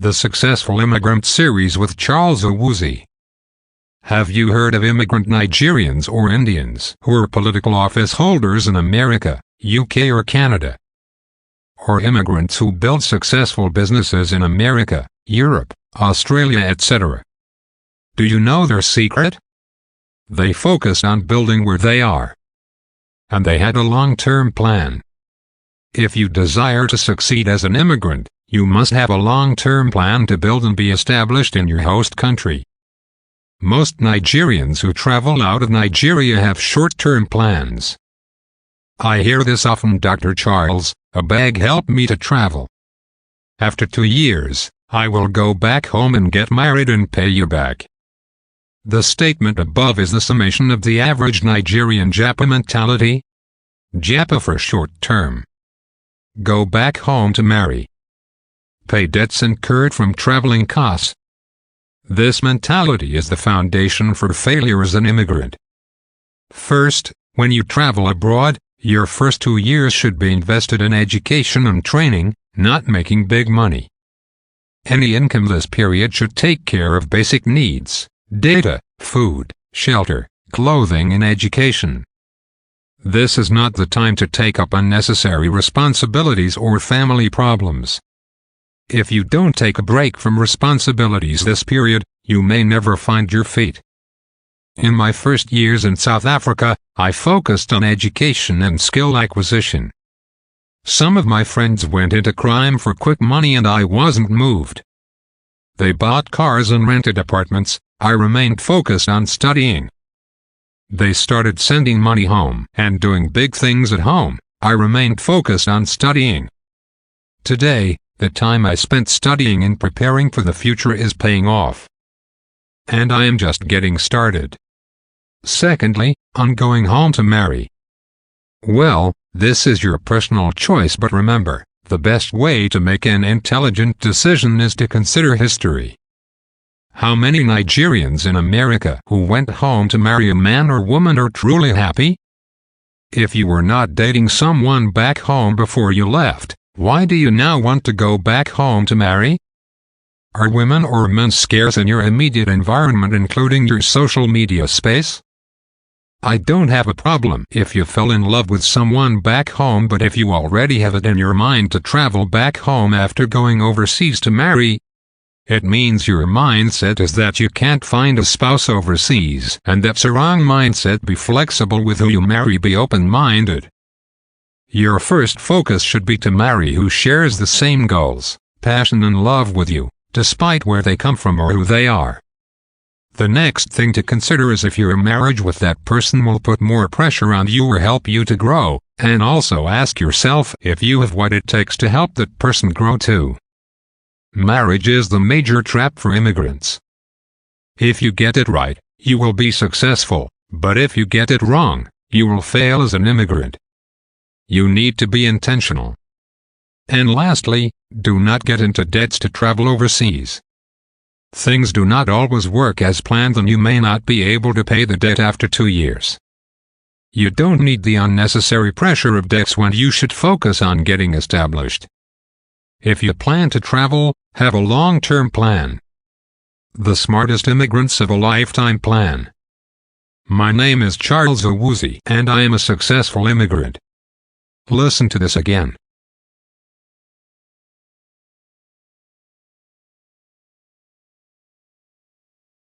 the Successful Immigrant series with Charles Owuzi. Have you heard of immigrant Nigerians or Indians who are political office holders in America, UK or Canada? Or immigrants who build successful businesses in America, Europe, Australia, etc.? Do you know their secret? They focused on building where they are. And they had a long-term plan. If you desire to succeed as an immigrant, you must have a long-term plan to build and be established in your host country. Most Nigerians who travel out of Nigeria have short-term plans. I hear this often, Dr. Charles, a bag helped me to travel. After 2 years, I will go back home and get married and pay you back. The statement above is the summation of the average Nigerian Japa mentality. Japa for short term. Go back home to marry. Pay debts incurred from traveling costs. This mentality is the foundation for failure as an immigrant. First, when you travel abroad, your first 2 years should be invested in education and training, not making big money. Any income this period should take care of basic needs: data, food, shelter, clothing and education. This is not the time to take up unnecessary responsibilities or family problems. If you don't take a break from responsibilities this period, you may never find your feet. In my first years in South Africa, I focused on education and skill acquisition. Some of my friends went into crime for quick money and I wasn't moved. They bought cars and rented apartments. I remained focused on studying. They started sending money home and doing big things at home. I remained focused on studying. Today, the time I spent studying and preparing for the future is paying off. And I am just getting started. Secondly, on going home to marry. Well, this is your personal choice, but remember, the best way to make an intelligent decision is to consider history. How many Nigerians in America who went home to marry a man or woman are truly happy? If you were not dating someone back home before you left, why do you now want to go back home to marry? Are women or men scarce in your immediate environment, including your social media space? I don't have a problem if you fell in love with someone back home, but if you already have it in your mind to travel back home after going overseas to marry, it means your mindset is that you can't find a spouse overseas, and that's a wrong mindset. Be flexible with who you marry, be open-minded. Your first focus should be to marry who shares the same goals, passion and love with you, despite where they come from or who they are. The next thing to consider is if your marriage with that person will put more pressure on you or help you to grow, and also ask yourself if you have what it takes to help that person grow too. Marriage is the major trap for immigrants. If you get it right, you will be successful, but if you get it wrong, you will fail as an immigrant. You need to be intentional. And lastly, do not get into debts to travel overseas. Things do not always work as planned and you may not be able to pay the debt after 2 years. You don't need the unnecessary pressure of debts when you should focus on getting established. If you plan to travel, have a long-term plan. The smartest immigrants have a lifetime plan. My name is Charles Owuzi and I am a successful immigrant. Listen to this again.